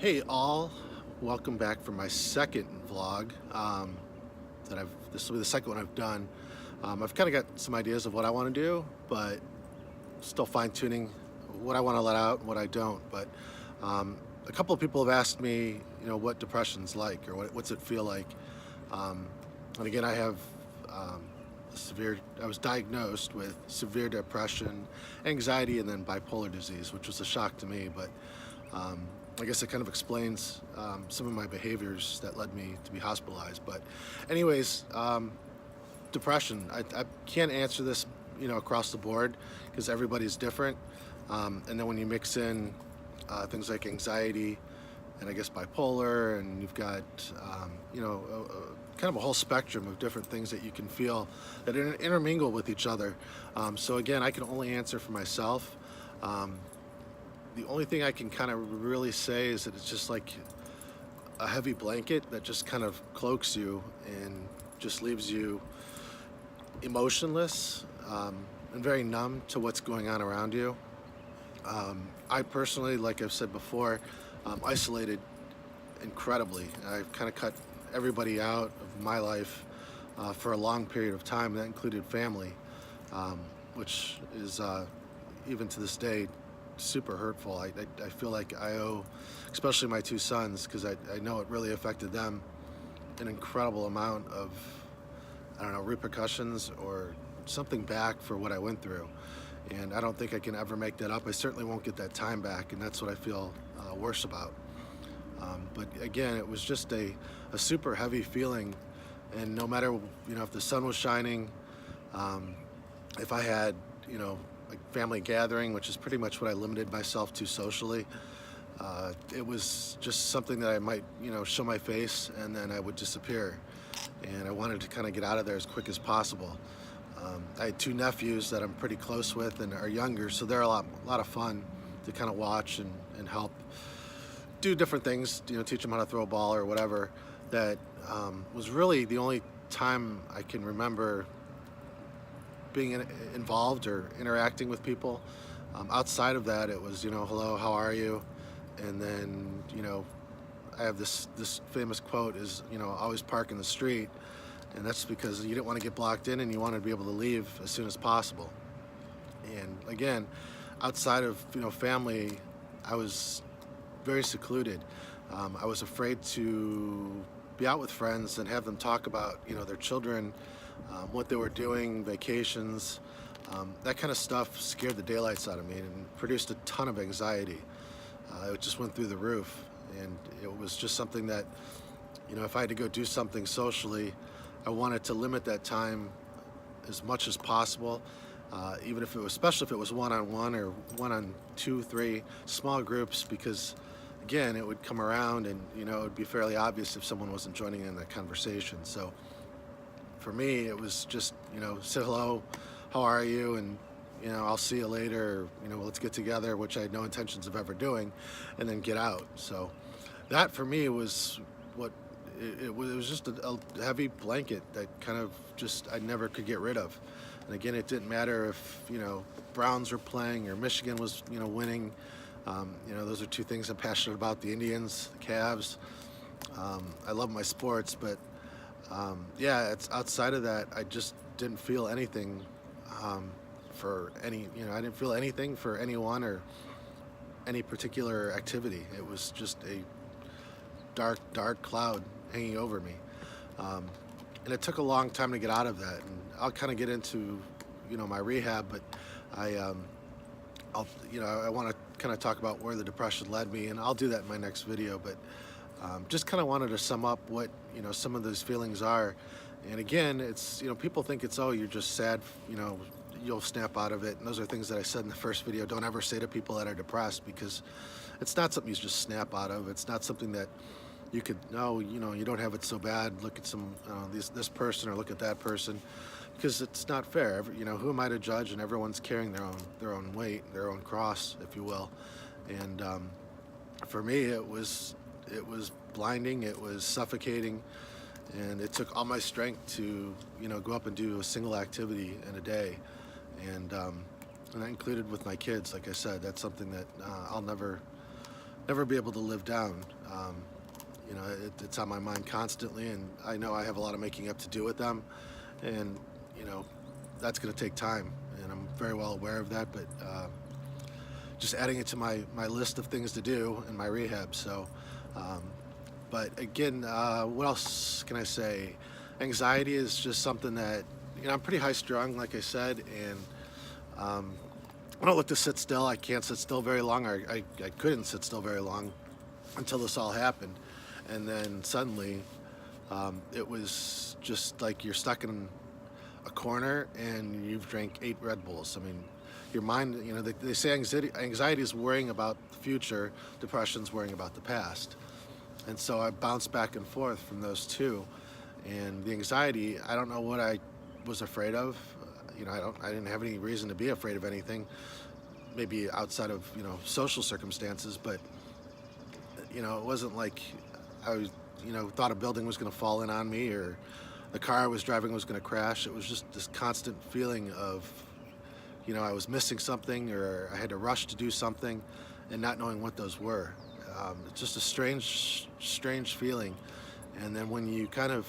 Hey all, welcome back for my second vlog. This will be the second one I've done. I've kind of got some ideas of what I want to do, but still fine tuning what I want to let out and what I don't. But a couple of people have asked me, what depression's like or what's it feel like. Um, and again, I have I was diagnosed with severe depression, anxiety, and then bipolar disease, which was a shock to me. But I guess it kind of explains some of my behaviors that led me to be hospitalized. But anyways, depression, I can't answer this, across the board because everybody's different. And then when you mix in things like anxiety and I guess bipolar, and you've got, kind of a whole spectrum of different things that you can feel that intermingle with each other. So again, I can only answer for myself. The only thing I can kind of really say is that it's just like a heavy blanket that just kind of cloaks you and just leaves you emotionless, and very numb to what's going on around you. I personally, like I've said before, isolated incredibly. I've kind of cut everybody out of my life for a long period of time. That included family, which is even to this day super hurtful. I feel like I owe, especially my two sons, because I know it really affected them, an incredible amount of, I don't know, repercussions or something back for what I went through. And I don't think I can ever make that up. I certainly won't get that time back, and that's what I feel worse about. But again, it was just a super heavy feeling, and no matter, if the sun was shining, if I had, like family gathering, which is pretty much what I limited myself to socially, it was just something that I might, show my face and then I would disappear. And I wanted to kind of get out of there as quick as possible. I had two nephews that I'm pretty close with and are younger, so they're a lot of fun to kind of watch and help do different things, teach them how to throw a ball or whatever. That was really the only time I can remember being involved or interacting with people. Outside of that, it was, hello, how are you? And then, I have this famous quote is, always park in the street. And that's because you didn't want to get blocked in and you wanted to be able to leave as soon as possible. And again, outside of, family, I was very secluded. I was afraid to be out with friends and have them talk about, their children, what they were doing, vacations. That kind of stuff scared the daylights out of me and produced a ton of anxiety. It just went through the roof, and it was just something that, if I had to go do something socially, I wanted to limit that time as much as possible, even if it was, especially if it was one-on-one or one-on-two, three, small groups, because again, it would come around and, it would be fairly obvious if someone wasn't joining in that conversation. So for me, it was just, say hello, how are you? And, I'll see you later, or, let's get together, which I had no intentions of ever doing, and then get out. So that for me was what it was just a heavy blanket that kind of just, I never could get rid of. And again, it didn't matter if, Browns were playing or Michigan was, winning. Those are two things I'm passionate about, the Indians, the Cavs. I love my sports, but yeah, it's outside of that, I just didn't feel anything for any, I didn't feel anything for anyone or any particular activity. It was just a dark cloud hanging over me. And it took a long time to get out of that. And I'll kind of get into, my rehab, but I want to kind of talk about where the depression led me, and I'll do that in my next video. But just kind of wanted to sum up what, some of those feelings are. And again, it's, people think it's, oh, you're just sad, you'll snap out of it. And those are things that I said in the first video. Don't ever say to people that are depressed, because it's not something you just snap out of. It's not something that you could, no, you don't have it so bad. Look at this person, or look at that person, because it's not fair. Who am I to judge? And everyone's carrying their own weight, their own cross, if you will. And for me, it was blinding. It was suffocating, and it took all my strength to, go up and do a single activity in a day. And that included with my kids. Like I said, that's something that I'll never never be able to live down. You know, it's on my mind constantly, and I know I have a lot of making up to do with them, and you know, that's going to take time, and I'm very well aware of that. But just adding it to my list of things to do in my rehab. So, but again, what else can I say? Anxiety is just something that, you know, I'm pretty high strung, like I said, and I don't look to sit still. I can't sit still very long. I couldn't sit still very long until this all happened. And then suddenly, it was just like you're stuck in a corner and you've drank 8 Red Bulls. I mean, your mind, you know, they say anxiety is worrying about the future, depression's worrying about the past. And so I bounced back and forth from those two. And the anxiety, I don't know what I was afraid of. You know, I didn't have any reason to be afraid of anything, maybe outside of, you know, social circumstances, but you know, it wasn't like I was, you know, thought a building was going to fall in on me or the car I was driving was going to crash. It was just this constant feeling of, you know, I was missing something or I had to rush to do something and not knowing what those were. It's just a strange feeling. And then when you kind of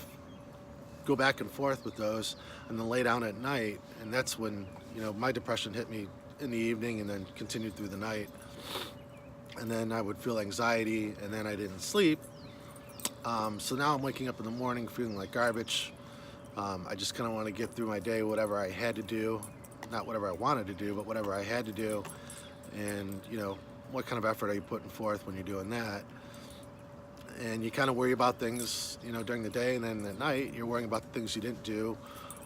go back and forth with those and then lay down at night, and that's when, you know, my depression hit me in the evening and then continued through the night. And then I would feel anxiety, and then I didn't sleep. So now I'm waking up in the morning feeling like garbage. I just kind of want to get through my day, whatever I had to do, not whatever I wanted to do, but whatever I had to do. And, you know, what kind of effort are you putting forth when you're doing that? And you kind of worry about things, you know, during the day, and then at night you're worrying about the things you didn't do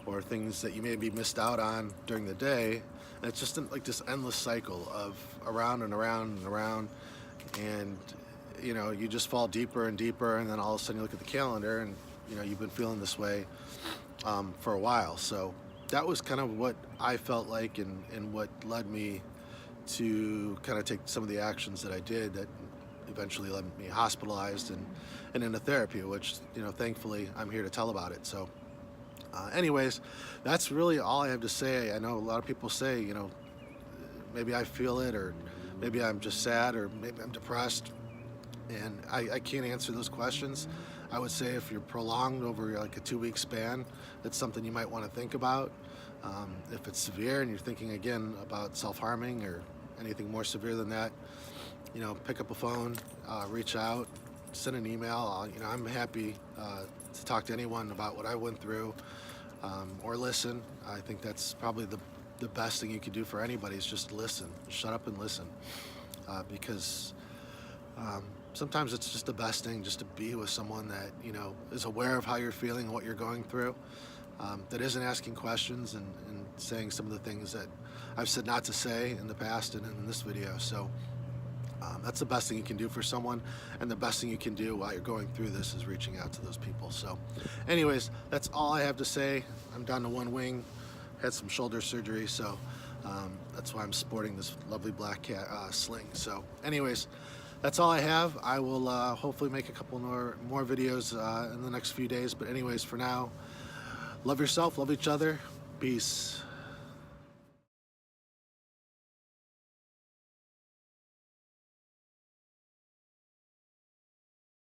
or things that you maybe missed out on during the day. And it's just like this endless cycle of around and around and around. And, you know, you just fall deeper and deeper, and then all of a sudden you look at the calendar and, you know, you've been feeling this way for a while. So that was kind of what I felt like, and what led me to kind of take some of the actions that I did that eventually led me hospitalized and into therapy, which, you know, thankfully I'm here to tell about it. So anyways, that's really all I have to say. I know a lot of people say, you know, maybe I feel it, or maybe I'm just sad, or maybe I'm depressed, and I can't answer those questions. I would say if you're prolonged over like a 2-week span, that's something you might want to think about. If it's severe and you're thinking again about self-harming or anything more severe than that, you know, pick up a phone, reach out, send an email. You know, I'm happy to talk to anyone about what I went through, or listen. I think that's probably the best thing you could do for anybody, is just listen. Shut up and listen, because sometimes it's just the best thing just to be with someone that, you know, is aware of how you're feeling and what you're going through, that isn't asking questions and saying some of the things that I've said not to say in the past and in this video. So that's the best thing you can do for someone, and the best thing you can do while you're going through this is reaching out to those people. So anyways, that's all I have to say. I'm down to one wing, had some shoulder surgery, so that's why I'm sporting this lovely black cat sling. So anyways, that's all I have. I will hopefully make a couple more videos in the next few days. But anyways, for now, love yourself, love each other. Peace.